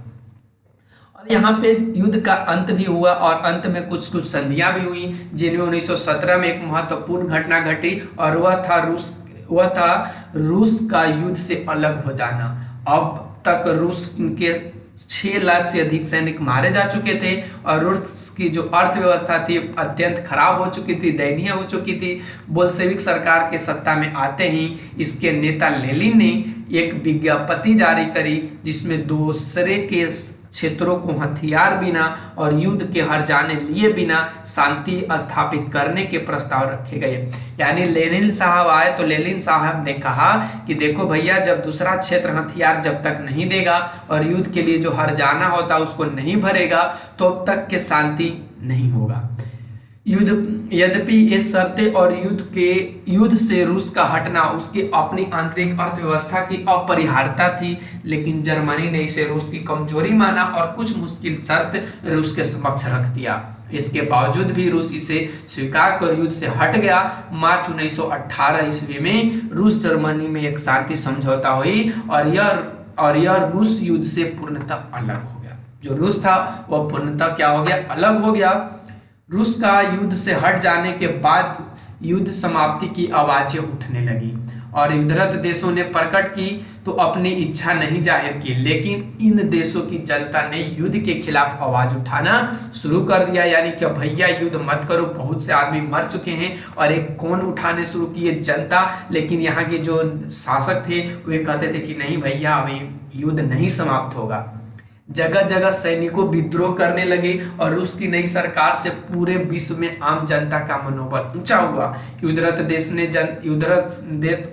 और यहाँ पे युद्ध का अंत भी हुआ और अंत में कुछ कुछ संधियां भी हुई, जिनमें 1917 में एक महत्वपूर्ण घटना घटी और वह था रूस का युद्ध से अलग हो जाना। अब तक रूस के 6 लाख से अधिक सैनिक मारे जा चुके थे और रूस की जो अर्थव्यवस्था थी अत्यंत खराब हो चुकी थी, दयनीय हो चुकी थी। बोल्शेविक सरकार के सत्ता में आते ही इसके नेता लेनिन ने एक विज्ञप्ति जारी करी जिसमें दूसरे के क्षेत्रों को हथियार बिना और युद्ध के हर जाने लिए बिना शांति स्थापित करने के प्रस्ताव रखे गए। यानी लेनिन साहब आए तो लेनिन साहब ने कहा कि देखो भैया, जब दूसरा क्षेत्र हथियार जब तक नहीं देगा और युद्ध के लिए जो हर जाना होता उसको नहीं भरेगा तो अब तक के शांति नहीं होगा। यद्यपि ये शर्तें और युद्ध से रूस का हटना उसकी अपनी आंतरिक अर्थव्यवस्था की अपरिहार्यता थी, लेकिन जर्मनी ने इसे रूस की कमजोरी माना और कुछ मुश्किल शर्त रूस के समक्ष रख दिया। इसके बावजूद भी रूस इसे स्वीकार कर युद्ध से हट गया। मार्च 1918 ईस्वी में रूस जर्मनी में एक शांति समझौता हुई और यह रूस युद्ध से पूर्णतः अलग हो गया। जो रूस था वह पूर्णतः क्या हो गया, अलग हो गया। रूस का युद्ध से हट जाने के बाद युद्ध समाप्ति की आवाजें उठने लगी और युद्धरत देशों ने प्रकट की तो अपनी इच्छा नहीं जाहिर की, लेकिन इन देशों की जनता ने युद्ध के खिलाफ आवाज उठाना शुरू कर दिया। यानी कि भैया युद्ध मत करो, बहुत से आदमी मर चुके हैं। और एक कौन उठाने शुरू किए, जनता। लेकिन यहाँ के जो शासक थे वे कहते थे कि नहीं भैया, अभी युद्ध नहीं समाप्त होगा। जगह जगह सैनिकों विद्रोह करने लगे और रूस की नई सरकार से पूरे विश्व में आम जनता का मनोबल ऊंचा हुआ। युद्धरत देश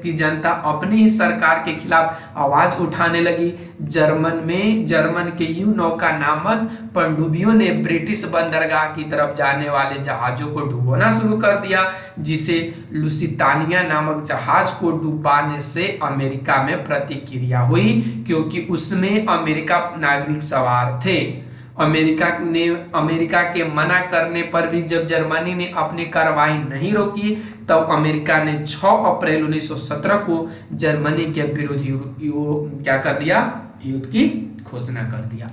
की जनता अपनी ही सरकार के खिलाफ आवाज उठाने लगी। जर्मन के यू नौका नामक पनडुब्बियों ने ब्रिटिश बंदरगाह की तरफ जाने वाले जहाजों को डुबोना शुरू कर दिया, जिसे लुसितानिया नामक जहाज को डुबाने से अमेरिका में प्रतिक्रिया हुई, क्योंकि उसमें अमेरिका नागरिक सवार थे। अमेरिका के मना करने पर भी जब जर्मनी ने अपनी कार्रवाई नहीं रोकी तब अमेरिका ने 6 अप्रैल 1917 को जर्मनी के विरुद्ध क्या कर दिया, युद्ध की घोषणा कर दिया।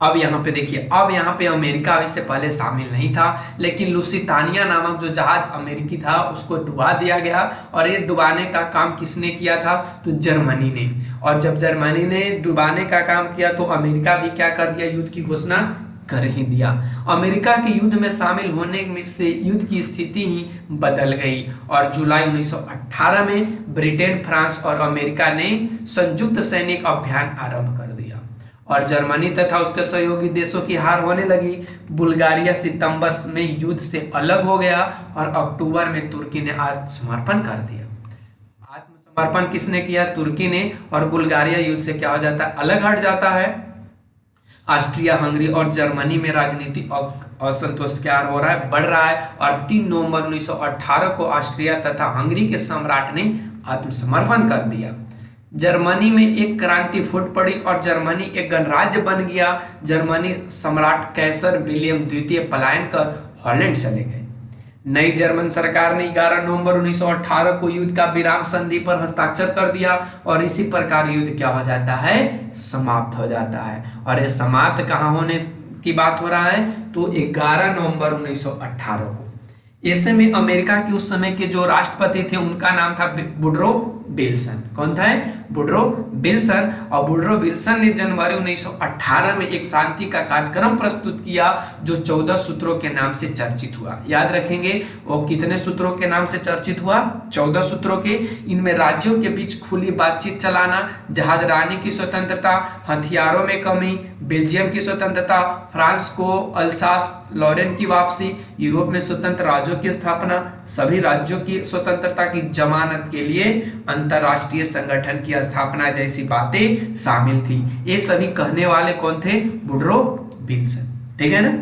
अब यहाँ पे देखिए, अब यहाँ पे अमेरिका इससे पहले शामिल नहीं था, लेकिन लुसितानिया नामक जो जहाज अमेरिकी था उसको डुबा दिया गया। और ये डुबाने का काम किसने किया था, तो जर्मनी ने। और जब जर्मनी ने डुबाने का काम किया तो अमेरिका भी क्या कर दिया, युद्ध की घोषणा कर ही दिया। अमेरिका के युद्ध में शामिल होने से युद्ध की स्थिति ही बदल गई और जुलाई 1918 में ब्रिटेन, फ्रांस और अमेरिका ने संयुक्त सैनिक अभियान आरंभ कर दिया और जर्मनी तथा उसके सहयोगी देशों की हार होने लगी। बुल्गारिया सितंबर में युद्ध से अलग हो गया और अक्टूबर में तुर्की ने आत्मसमर्पण कर दिया। आत्मसमर्पण किसने किया, तुर्की ने। और बुल्गारिया युद्ध से क्या हो जाता है, अलग हट जाता है। ऑस्ट्रिया हंगरी और जर्मनी में राजनीतिक असंतोष क्या हो रहा है, बढ़ रहा है। और 3 नवंबर 1918 को ऑस्ट्रिया तथा हंगरी के सम्राट ने आत्मसमर्पण कर दिया। जर्मनी में एक क्रांति फूट पड़ी और जर्मनी एक गणराज्य बन गया। जर्मनी सम्राट कैसर विलियम द्वितीय पलायन कर हॉलैंड चले गए। नई जर्मन सरकार ने 11 नवंबर 1918 को युद्ध का विराम संधि पर हस्ताक्षर कर दिया और इसी प्रकार युद्ध क्या हो जाता है, समाप्त हो जाता है। और ये समाप्त कहाँ होने की बात हो रहा है, तो 11 नवंबर 1918 को। ऐसे में अमेरिका के उस समय के जो राष्ट्रपति थे उनका नाम था वुडरो विल्सन। कौन था? Woodrow Wilson. और वुडरो विल्सन ने जनवरी 1918 में एक शांति का कार्यक्रम प्रस्तुत किया जो 14 सूत्रों के नाम से चर्चित हुआ। याद रखेंगे वो कितने सूत्रों के नाम से चर्चित हुआ? 14 सूत्रों के। इनमें राज्यों के बीच खुली बातचीत चलाना, जहाजरानी की स्वतंत्रता, हथियारों में कमी, बेल्जियम की स्वतंत्रता, फ्रांस को अल्सास लॉरेन की वापसी, यूरोप में स्वतंत्र राज्यों की स्थापना, सभी राज्यों की स्वतंत्रता की जमानत के लिए अंतरराष्ट्रीय संगठन की स्थापना जैसी बातें शामिल थी। ये सभी कहने वाले कौन थे? Woodrow Wilson. ठीक है ना?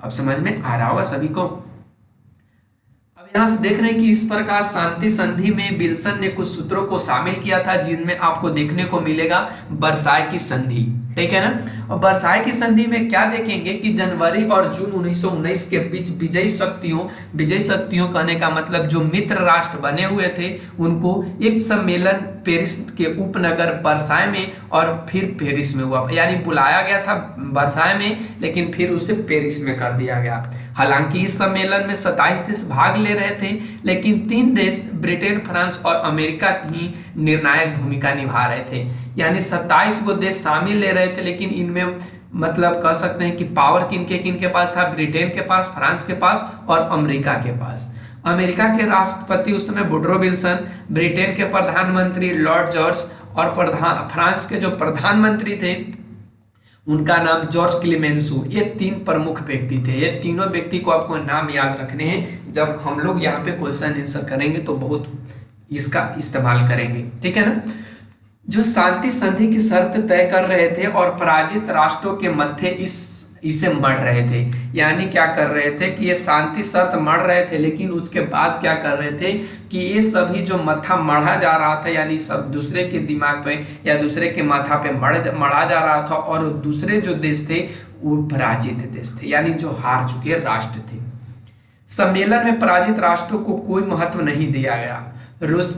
अब समझ में आ रहा होगा सभी को। अब यहां से देख रहे हैं कि इस प्रकार शांति संधि में विल्सन ने कुछ सूत्रों को शामिल किया था जिनमें आपको देखने को मिलेगा वर्साय की संधि। ठीक है ना? और वर्साय की संधि में क्या देखेंगे कि जनवरी और जून 1919 के बीच विजयी शक्तियों कहने का मतलब जो मित्र राष्ट्र बने हुए थे उनको एक सम्मेलन पेरिस के उपनगर वर्साय में और फिर पेरिस में हुआ। यानी बुलाया गया था वर्साय में लेकिन फिर उसे पेरिस में कर दिया गया। हालांकि इस सम्मेलन में 27 देश भाग ले रहे थे लेकिन 3 देश ब्रिटेन, फ्रांस और अमेरिका की निर्णायक भूमिका निभा रहे थे। यानी 27 को देश शामिल ले रहे थे लेकिन इनमें मतलब कह सकते हैं कि पावर किनके पास था? ब्रिटेन के पास, फ्रांस के पास और अमेरिका के पास। अमेरिका के राष्ट्रपति उस समय वुडरो विल्सन, ब्रिटेन के प्रधानमंत्री लॉर्ड जॉर्ज और फ्रांस के जो प्रधानमंत्री थे उनका नाम जॉर्ज क्लेमेंसो। ये 3 प्रमुख व्यक्ति थे। ये तीनों व्यक्ति को आपको नाम याद रखने हैं। जब हम लोग यहाँ पे क्वेश्चन आंसर करेंगे तो बहुत इसका इस्तेमाल करेंगे। ठीक है ना? जो शांति संधि की शर्त तय कर रहे थे और पराजित राष्ट्रों के मध्य इसे मढ़ रहे थे। यानी क्या कर रहे थे कि ये शांति शर्त मढ़ रहे थे लेकिन उसके बाद क्या कर रहे थे कि ये सभी जो मथा मढ़ा जा रहा था यानी सब दूसरे के दिमाग पे या दूसरे के माथा पे मढ़ा जा रहा था और दूसरे जो देश थे वो पराजित देश थे यानी जो हार चुके राष्ट्र थे। सम्मेलन में पराजित राष्ट्रों को कोई महत्व नहीं दिया गया। रूस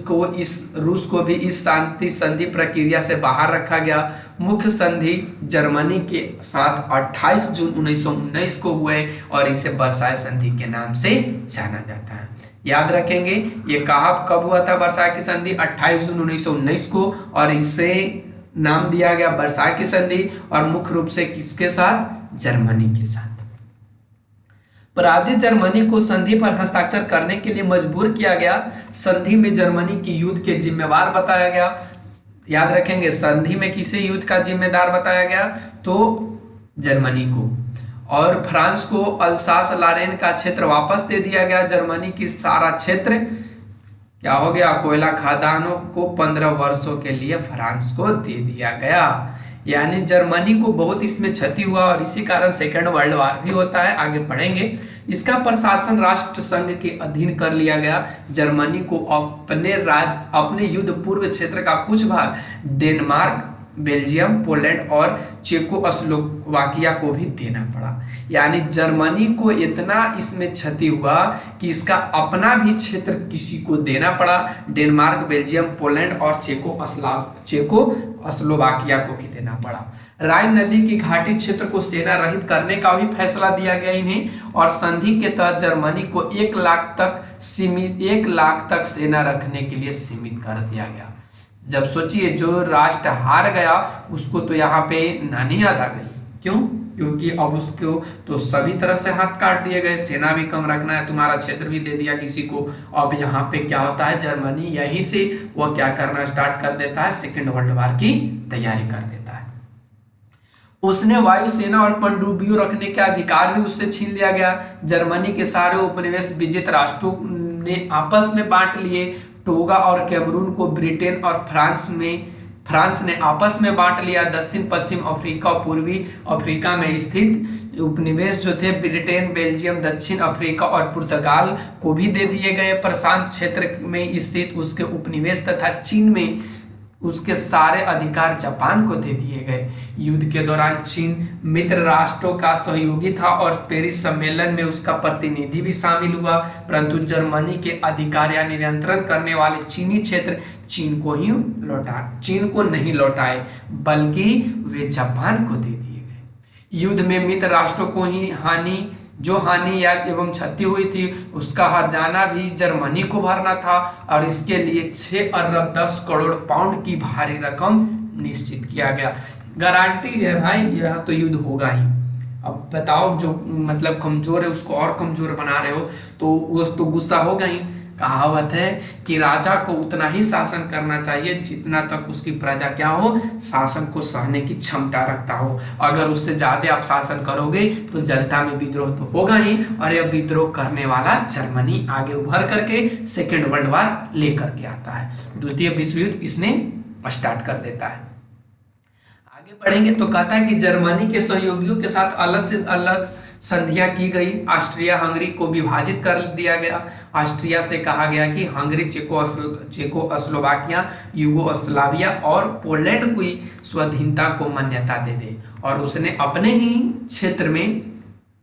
को भी इस शांति संधि प्रक्रिया से बाहर रखा गया। मुख्य संधि जर्मनी के साथ 28 जून 1919 को हुए और इसे वर्साय संधि के नाम से जाना जाता है। याद रखेंगे ये कब हुआ था? वर्साय की संधि 28 जून 1919 को और इसे नाम दिया गया वर्साय की संधि। और मुख्य रूप से किसके साथ? जर्मनी के साथ। पराजित जर्मनी को संधि पर हस्ताक्षर करने के लिए मजबूर किया गया। संधि में जर्मनी की युद्ध के जिम्मेवार बताया गया। याद रखेंगे संधि में किसे युद्ध का जिम्मेदार बताया गया? तो जर्मनी को। और फ्रांस को अल्सास लॉरेन का क्षेत्र वापस दे दिया गया। जर्मनी की सारा क्षेत्र क्या हो गया? कोयला खदानों को 15 वर्षों के लिए फ्रांस को दे दिया गया। यानी जर्मनी को बहुत इसमें क्षति हुआ और इसी कारण सेकेंड वर्ल्ड वॉर भी होता है। आगे पढ़ेंगे। इसका प्रशासन राष्ट्र संघ के अधीन कर लिया गया। जर्मनी को अपने युद्ध पूर्व क्षेत्र का कुछ भाग डेनमार्क, बेल्जियम, पोलैंड और चेकोस्लोवाकिया को भी देना पड़ा। यानी जर्मनी को इतना इसमें क्षति हुआ कि इसका अपना भी क्षेत्र किसी को देना पड़ा। डेनमार्क, बेल्जियम, पोलैंड और चेकोस्लोवाकिया को भी देना पड़ा। राइन नदी की घाटी क्षेत्र को सेना रहित करने का भी फैसला दिया गया इन्हें। और संधि के तहत जर्मनी को 1 लाख तक सेना रखने के लिए सीमित कर दिया गया। जब सोचिए जो राष्ट्र हार गया उसको तो यहाँ पे नानी याद आ गई। क्यों? क्योंकि अब उसको तो सभी तरह से हाथ काट दिए गए। सेना भी कम रखना है, तुम्हारा क्षेत्र भी दे दिया किसी को। अब यहाँ पे क्या होता है? जर्मनी यहीं से वो क्या करना स्टार्ट कर देता है? सेकेंड वर्ल्ड वॉर की तैयारी कर देता है। उसने वायुसेना और पनडुब्बियों रखने का अधिकार भी उससे छीन लिया गया। जर्मनी के सारे उपनिवेश विजित राष्ट्रों ने आपस में बांट लिए। टोगा और कैमरून को ब्रिटेन और फ्रांस ने आपस में बांट लिया। दक्षिण पश्चिम अफ्रीका और पूर्वी अफ्रीका में स्थित उपनिवेश जो थे ब्रिटेन, बेल्जियम, दक्षिण अफ्रीका और पुर्तगाल को भी दे दिए गए। प्रशांत क्षेत्र में स्थित उसके उपनिवेश तथा चीन में उसके सारे अधिकार जापान को दे दिए गए। युद्ध के दौरान चीन मित्र राष्ट्रों का सहयोगी था और पेरिस सम्मेलन में उसका प्रतिनिधि भी शामिल हुआ, परंतु जर्मनी के अधिकार या नियंत्रण करने वाले चीनी क्षेत्र चीन को नहीं लौटाए, बल्कि वे जापान को दे दिए गए। युद्ध में मित्र राष्ट्रों को ही हानि या एवं क्षति हुई थी उसका हर्जाना भी जर्मनी को भरना था और इसके लिए 6 अरब 10 करोड़ पाउंड की भारी रकम निश्चित किया गया। गारंटी है भाई, यह तो युद्ध होगा ही। अब बताओ, जो मतलब कमजोर है उसको और कमजोर बना रहे हो तो वो तो गुस्सा होगा ही। कहावत है कि राजा को उतना ही शासन करना चाहिए जितना तक उसकी प्रजा क्या हो, शासन को सहने की क्षमता रखता हो। अगर उससे ज्यादा आप शासन करोगे तो जनता में विद्रोह तो होगा ही, और यह विद्रोह करने वाला जर्मनी आगे उभर करके सेकेंड वर्ल्ड वार लेकर के आता है। द्वितीय विश्व युद्ध इसने स्टार्ट कर देता है। आगे बढ़ेंगे तो कहता है कि जर्मनी के सहयोगियों के साथ अलग से अलग संधियां की गई। ऑस्ट्रिया हंगरी को विभाजित कर दिया गया। ऑस्ट्रिया से कहा गया कि हंगरी चेकोस्लोवाकिया, यूगोस्लाविया और पोलैंड की स्वाधीनता को मान्यता दे दे, और उसने अपने ही क्षेत्र में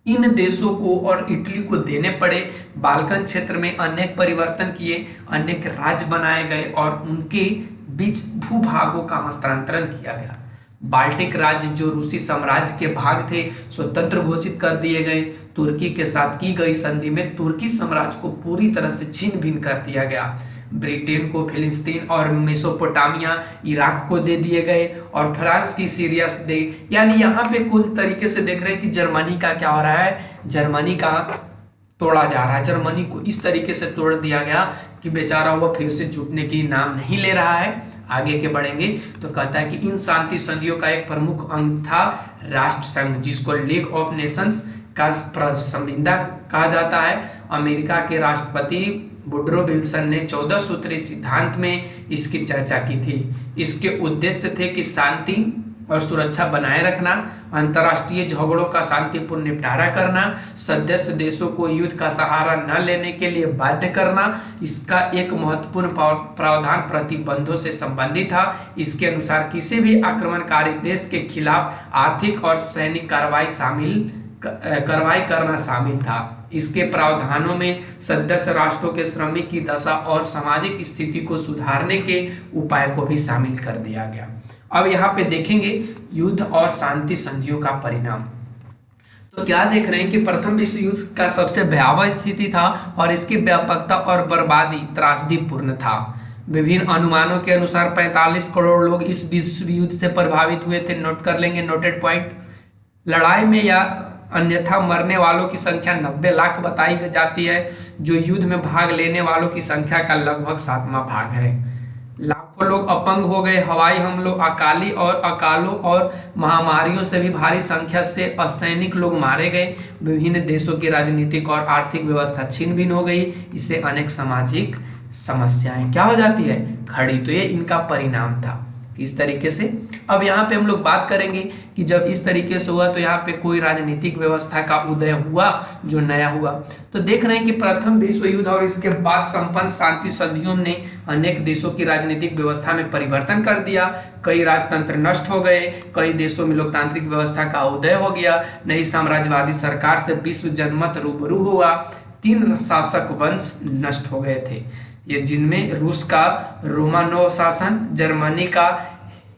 इन देशों को और इटली को देने पड़े। बाल्कन क्षेत्र में अनेक परिवर्तन किए, अनेक राज्य बनाए गए और उनके बीच भूभागों का हस्तांतरण किया गया। बाल्टिक राज्य जो रूसी साम्राज्य के भाग थे स्वतंत्र घोषित कर दिए गए। तुर्की के साथ की गई संधि में तुर्की साम्राज्य को पूरी तरह से छिन्न भिन्न कर दिया गया। ब्रिटेन को फिलिस्तीन और मेसोपोटामिया इराक को दे दिए गए और फ्रांस की सीरिया से दे। यानी यहाँ पे कुल तरीके से देख रहे हैं कि जर्मनी का क्या हो रहा है, जर्मनी का तोड़ा जा रहा है। जर्मनी को इस तरीके से तोड़ दिया गया कि बेचारा वो फिर से जुटने की नाम नहीं ले रहा है। आगे के बढ़ेंगे तो कहता है कि इन शांति संधियों का एक प्रमुख अंग था राष्ट्र संघ, जिसको लीग ऑफ नेशंस का संविदा कहा जाता है। अमेरिका के राष्ट्रपति वुडरो विल्सन ने 14 सूत्री सिद्धांत में इसकी चर्चा की थी। इसके उद्देश्य थे कि शांति और सुरक्षा बनाए रखना, अंतर्राष्ट्रीय झगड़ों का शांतिपूर्ण निपटारा करना, सदस्य देशों को युद्ध का सहारा न लेने के लिए बाध्य करना। इसका एक महत्वपूर्ण प्रावधान प्रतिबंधों से संबंधित था। इसके अनुसार किसी भी आक्रमणकारी देश के खिलाफ आर्थिक और सैनिक कार्रवाई करना शामिल था। इसके प्रावधानों में सदस्य राष्ट्रों के श्रमिक की दशा और सामाजिक स्थिति को सुधारने के उपाय को भी शामिल कर दिया गया। अब यहाँ पे देखेंगे युद्ध और शांति संधियों का परिणाम। तो क्या देख रहे हैं कि प्रथम विश्व युद्ध का सबसे भयावह स्थिति था और इसकी व्यापकता और बर्बादी त्रासदीपूर्ण था। विभिन्न अनुमानों के अनुसार 45 करोड़ लोग इस विश्व युद्ध से प्रभावित हुए थे। नोट कर लेंगे, नोटेड पॉइंट। लड़ाई में या अन्यथा मरने वालों की संख्या 90 लाख बताई जाती है, जो युद्ध में भाग लेने वालों की संख्या का लगभग 7वां भाग है। लाखों लोग अपंग हो गए। हवाई हमलों, अकालों और महामारियों से भी भारी संख्या से असैनिक लोग मारे गए। विभिन्न देशों की राजनीतिक और आर्थिक व्यवस्था छिन्न भिन्न हो गई। इससे अनेक सामाजिक समस्याएं क्या हो जाती है, खड़ी। तो ये इनका परिणाम था। इस तरीके से अब यहाँ पे हम लोग बात करेंगे कि जब इस तरीके से हुआ तो यहाँ पे कोई राजनीतिक व्यवस्था का उदय हुआ जो नया हुआ। तो देख रहे हैं कि प्रथम विश्व युद्ध और इसके बाद संपन्न शांति संधियों ने अनेक देशों की राजनीतिक व्यवस्था में परिवर्तन कर दिया। कई राजतंत्र नष्ट हो गए, कई देशों में लोकतांत्रिक व्यवस्था का उदय हो गया। नई साम्राज्यवादी सरकार से विश्व जनमत रूबरू हुआ। 3 शासक वंश नष्ट हो गए थे, ये जिनमें रूस का रोमानोव शासन, जर्मनी का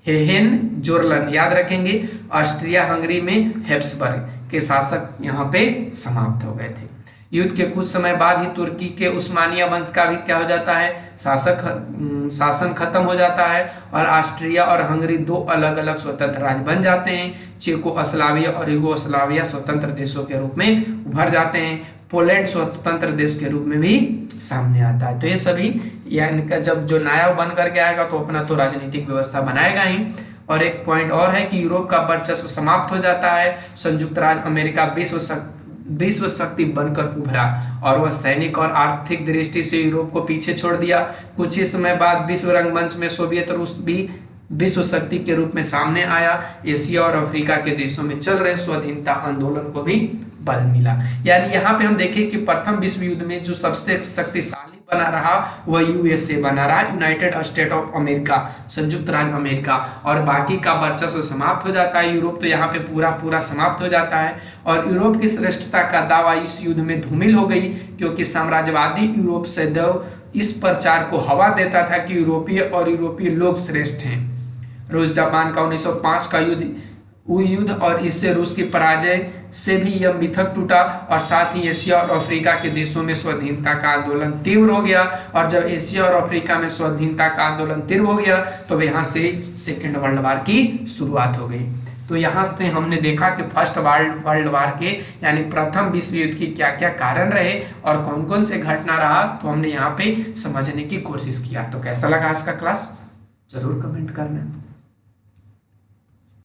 हेहेन-जोर्लन याद रखेंगे, ऑस्ट्रिया हंगरी में हैब्सबर्ग के शासक यहाँ पे समाप्त हो गए थे। युद्ध के कुछ समय बाद ही तुर्की के उस्मानिया वंश का भी क्या हो जाता है, शासन खत्म हो जाता है और ऑस्ट्रिया और हंगरी 2 अलग अलग स्वतंत्र राज्य बन जाते हैं। चेकोस्लोवाकिया और यूगोस्लाविया स्वतंत्र देशों के रूप में उभर जाते हैं। पोलैंड स्वतंत्र देश के रूप में भी सामने आता है। तो ये सभी यानी का जब जो नया बन करके आएगा तो अपना तो राजनीतिक व्यवस्था बनाएगा ही। और एक पॉइंट और है कि यूरोप का वर्चस्व समाप्त हो जाता है। संयुक्त राज्य अमेरिका विश्व शक्ति बनकर उभरा और वह सैनिक और आर्थिक दृष्टि से यूरोप को पीछे छोड़ दिया। कुछ ही समय बाद विश्व रंगमंच में सोवियत रूस भी विश्व शक्ति के रूप में सामने आया। एशिया और अफ्रीका के देशों में चल रहे स्वाधीनता आंदोलन को भी बल मिला। यानी यहाँ पे हम देखें कि प्रथम विश्व युद्ध में जो सबसे शक्तिशाली बना रहा वह यूएसए बना रहा, यूनाइटेड स्टेट ऑफ अमेरिका, संयुक्त राज्य अमेरिका, और बाकी का वर्चस्व समाप्त हो जाता है। यूरोप तो यहाँ पे पूरा पूरा समाप्त हो जाता है और यूरोप की श्रेष्ठता का दावा इस युद्ध में धूमिल हो गई, क्योंकि साम्राज्यवादी यूरोप सदैव इस प्रचार को हवा देता था कि यूरोपीय और यूरोपीय लोग श्रेष्ठ हैं। रूस जापान का 1905 का युद्ध और इससे रूस की पराजय से भी यह मिथक टूटा और साथ ही एशिया और अफ्रीका के देशों में स्वाधीनता का आंदोलन तीव्र हो गया। और जब एशिया और अफ्रीका में स्वाधीनता का आंदोलन तीव्र हो गया तो यहाँ से सेकेंड वर्ल्ड वार की शुरुआत हो गई। तो यहाँ से हमने देखा कि फर्स्ट वर्ल्ड वार के यानी प्रथम विश्व युद्ध की क्या क्या कारण रहे और कौन कौन से घटना रहा, तो हमने यहाँ पे समझने की कोशिश किया। तो कैसा लगा आज का क्लास जरूर कमेंट करना।